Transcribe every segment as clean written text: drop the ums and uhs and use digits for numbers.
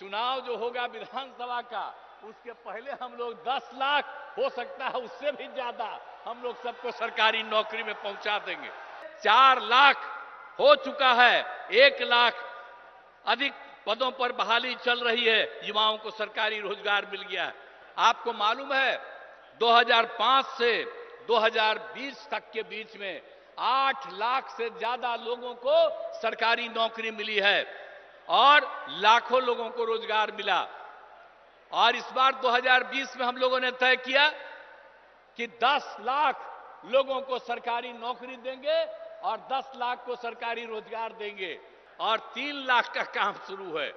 चुनाव जो होगा विधानसभा का, उसके पहले हम लोग 10 लाख, हो सकता है उससे भी ज्यादा, हम लोग सबको सरकारी नौकरी में पहुंचा देंगे। 4 लाख हो चुका है, 1 लाख अधिक पदों पर बहाली चल रही है, युवाओं को सरकारी रोजगार मिल गया है। आपको मालूम है 2005 से 2020 तक के बीच में 8 लाख से ज्यादा लोगों को सरकारी नौकरी मिली है और लाखों लोगों को रोजगार मिला। और इस बार 2020 में हम लोगों ने तय किया कि 10 लाख लोगों को सरकारी नौकरी देंगे और 10 लाख को सरकारी रोजगार देंगे और 3 लाख का काम शुरू है।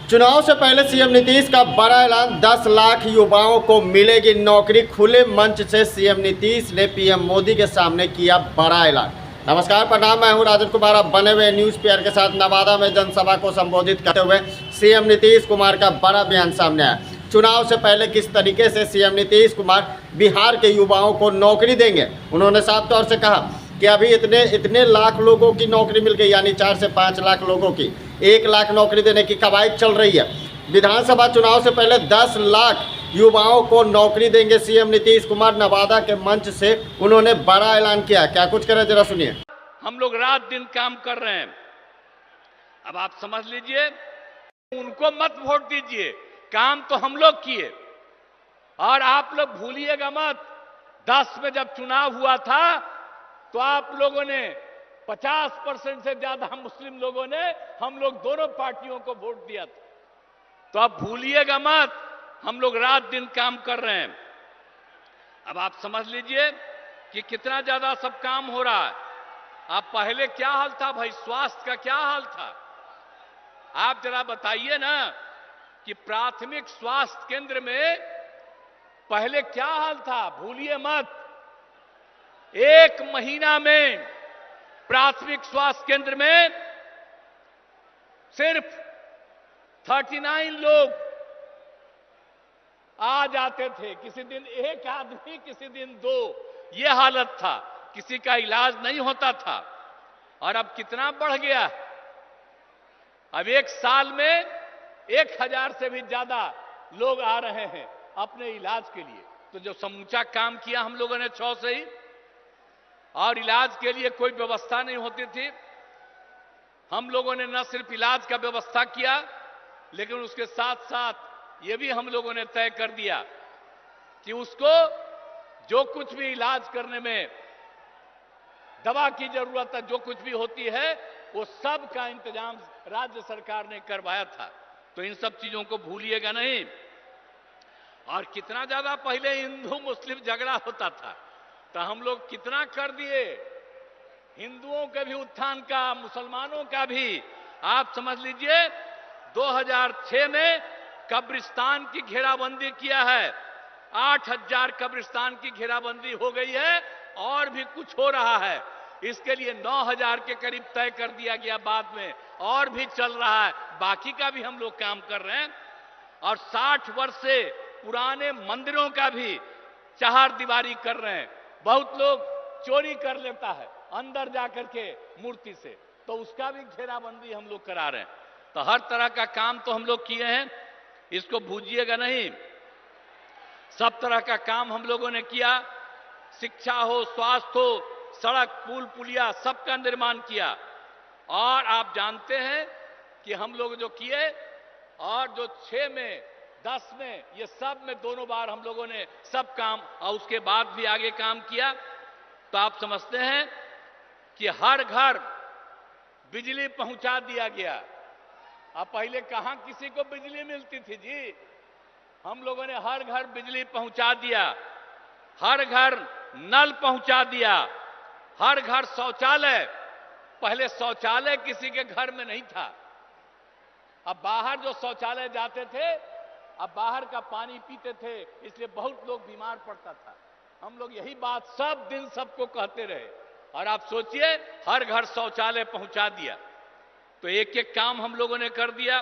चुनाव से पहले सीएम नीतीश का बड़ा ऐलान, 10 लाख युवाओं को मिलेगी नौकरी। खुले मंच से सीएम नीतीश ने पीएम मोदी के सामने किया बड़ा ऐलान। नमस्कार, प्रणाम, मैं हूं राजन कुमार। आप बने हुए न्यूज़ पेयर के साथ नवादा में जनसभा को संबोधित करते हुए सीएम नीतीश कुमार का बड़ा बयान सामने आया। चुनाव से पहले किस तरीके से सीएम नीतीश कुमार बिहार के युवाओं को नौकरी देंगे। उन्होंने साफ तौर से कहा कि अभी इतने लाख लोगों की नौकरी मिल गई, यानी 4 से 5 लाख लोगों की 1 लाख नौकरी देने की कवायद चल रही है। विधानसभा चुनाव से पहले 10 लाख युवाओं को नौकरी देंगे सीएम नीतीश कुमार। नवादा के मंच से उन्होंने बड़ा ऐलान किया। क्या कुछ करें, जरा सुनिए। हम लोग रात दिन काम कर रहे हैं। अब आप समझ लीजिए, उनको मत वोट दीजिए, काम तो हम लोग किए। और आप लोग भूलिएगा मत, 10 में जब चुनाव हुआ था तो आप लोगों ने 50% से ज्यादा मुस्लिम लोगों ने हम लोग दोनों पार्टियों को वोट दिया था। तो आप भूलिएगा मत, हम लोग रात दिन काम कर रहे हैं। अब आप समझ लीजिए कि कितना ज्यादा सब काम हो रहा है। आप पहले क्या हाल था भाई, स्वास्थ्य का क्या हाल था, आप जरा बताइए ना कि प्राथमिक स्वास्थ्य केंद्र में पहले क्या हाल था। भूलिए मत, 1 महीना में प्राथमिक स्वास्थ्य केंद्र में सिर्फ 39 लोग आ जाते थे। किसी दिन 1 आदमी, किसी दिन 2, यह हालत था। किसी का इलाज नहीं होता था। और अब कितना बढ़ गया, अब 1 साल में 1000 से भी ज्यादा लोग आ रहे हैं अपने इलाज के लिए। तो जो समूचा काम किया हम लोगों ने 6 से ही, और इलाज के लिए कोई व्यवस्था नहीं होती थी। हम लोगों ने न सिर्फ इलाज का व्यवस्था किया, लेकिन उसके साथ साथ ये भी हम लोगों ने तय कर दिया कि उसको जो कुछ भी इलाज करने में दवा की जरूरत है, जो कुछ भी होती है, वो सब का इंतजाम राज्य सरकार ने करवाया था। तो इन सब चीजों को भूलिएगा नहीं। और कितना ज्यादा पहले हिंदू मुस्लिम झगड़ा होता था, तो हम लोग कितना कर दिए, हिंदुओं के भी उत्थान का, मुसलमानों का भी। आप समझ लीजिए 2006 में कब्रिस्तान की घेराबंदी किया है, 8000 कब्रिस्तान की घेराबंदी हो गई है और भी कुछ हो रहा है। इसके लिए 9000 के करीब तय कर दिया गया बाद में, और भी चल रहा है, बाकी का भी हम लोग काम कर रहे हैं। और 60 वर्ष से पुराने मंदिरों का भी चार दीवारी कर रहे हैं। बहुत लोग चोरी कर लेता है अंदर जाकर के मूर्ति से, तो उसका भी घेराबंदी हम लोग करा रहे हैं। तो हर तरह का काम तो हम लोग किए हैं, इसको भूलिएगा नहीं। सब तरह का काम हम लोगों ने किया, शिक्षा हो, स्वास्थ्य हो, सड़क पुल पुलिया, सबका निर्माण किया। और आप जानते हैं कि हम लोग जो किए, और जो 6 में 10 में, ये सब में दोनों बार हम लोगों ने सब काम, और उसके बाद भी आगे काम किया। तो आप समझते हैं कि हर घर बिजली पहुंचा दिया गया। अब पहले कहां किसी को बिजली मिलती थी जी, हम लोगों ने हर घर बिजली पहुंचा दिया, हर घर नल पहुंचा दिया, हर घर शौचालय। पहले शौचालय किसी के घर में नहीं था। अब बाहर जो शौचालय जाते थे, अब बाहर का पानी पीते थे, इसलिए बहुत लोग बीमार पड़ता था। हम लोग यही बात सब दिन सबको कहते रहे, और आप सोचिए हर घर शौचालय पहुंचा दिया। तो एक एक काम हम लोगों ने कर दिया।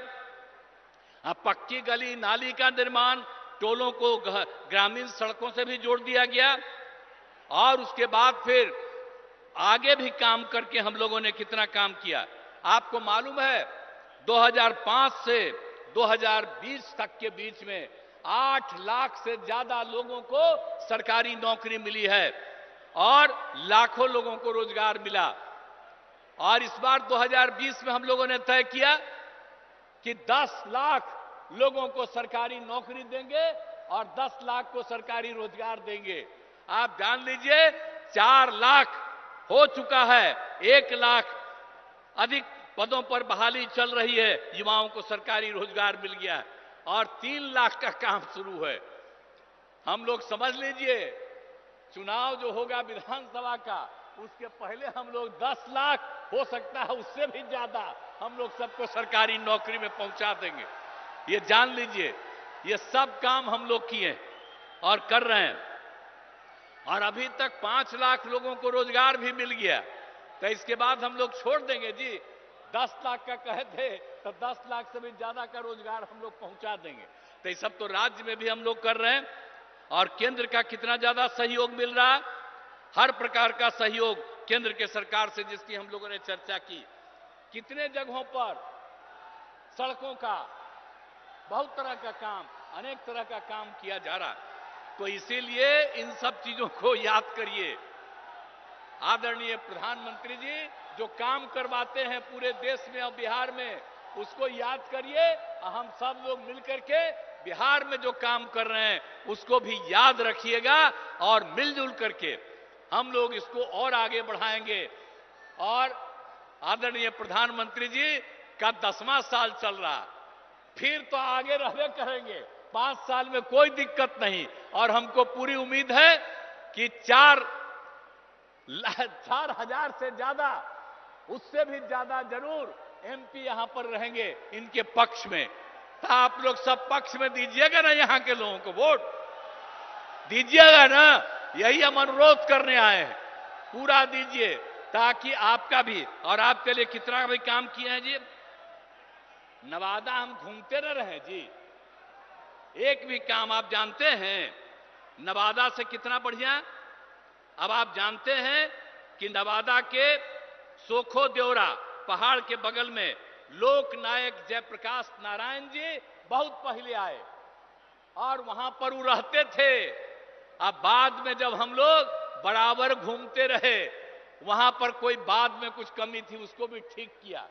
अब पक्की गली नाली का निर्माण, टोलों को ग्रामीण सड़कों से भी जोड़ दिया गया। और उसके बाद फिर आगे भी काम करके हम लोगों ने कितना काम किया। आपको मालूम है 2005 से 2020 तक के बीच में 8 लाख से ज्यादा लोगों को सरकारी नौकरी मिली है और लाखों लोगों को रोजगार मिला। और इस बार 2020 में हम लोगों ने तय किया कि 10 लाख लोगों को सरकारी नौकरी देंगे और 10 लाख को सरकारी रोजगार देंगे। आप जान लीजिए 4 लाख हो चुका है, 1 लाख अधिक पदों पर बहाली चल रही है, युवाओं को सरकारी रोजगार मिल गया है और 3 लाख का काम शुरू है। हम लोग समझ लीजिए चुनाव जो होगा विधानसभा का, उसके पहले हम लोग 10 लाख, हो सकता है उससे भी ज्यादा, हम लोग सबको सरकारी नौकरी में पहुंचा देंगे। ये जान लीजिए, ये सब काम हम लोग किए और कर रहे हैं। और अभी तक 5 लाख लोगों को रोजगार भी मिल गया, तो इसके बाद हम लोग छोड़ देंगे जी। 10 लाख का कहे थे तो 10 लाख से भी ज्यादा का रोजगार हम लोग पहुंचा देंगे। तो ये सब तो राज्य में भी हम लोग कर रहे हैं। और केंद्र का कितना ज्यादा सहयोग मिल रहा, हर प्रकार का सहयोग केंद्र के सरकार से, जिसकी हम लोगों ने चर्चा की। कितने जगहों पर सड़कों का, बहुत तरह का काम, अनेक तरह का काम किया जा रहा। तो इसीलिए इन सब चीजों को याद करिए। आदरणीय प्रधानमंत्री जी जो काम करवाते हैं पूरे देश में और बिहार में, उसको याद करिए। हम सब लोग मिलकर के बिहार में जो काम कर रहे हैं उसको भी याद रखिएगा और मिलजुल करके हम लोग इसको और आगे बढ़ाएंगे। और आदरणीय प्रधानमंत्री जी का 10वां साल चल रहा, फिर तो आगे रहने करेंगे। 5 साल में कोई दिक्कत नहीं। और हमको पूरी उम्मीद है कि 4,000 से ज्यादा, उससे भी ज्यादा जरूर एमपी यहां पर रहेंगे इनके पक्ष में। तो आप लोग सब पक्ष में दीजिएगा ना, यहां के लोगों को वोट दीजिएगा ना। यही हम अनुरोध करने आए हैं, पूरा दीजिए ताकि आपका भी और आपके लिए कितना भी काम किए हैं जी। नवादा हम घूमते न रहे जी, एक भी काम आप जानते हैं नवादा से कितना बढ़िया। अब आप जानते हैं कि नवादा के सोखो देवरा पहाड़ के बगल में लोक नायक जयप्रकाश नारायण जी बहुत पहले आए और वहां पर वो रहते थे। अब बाद में जब हम लोग बराबर घूमते रहे, वहां पर कोई बाद में कुछ कमी थी, उसको भी ठीक किया।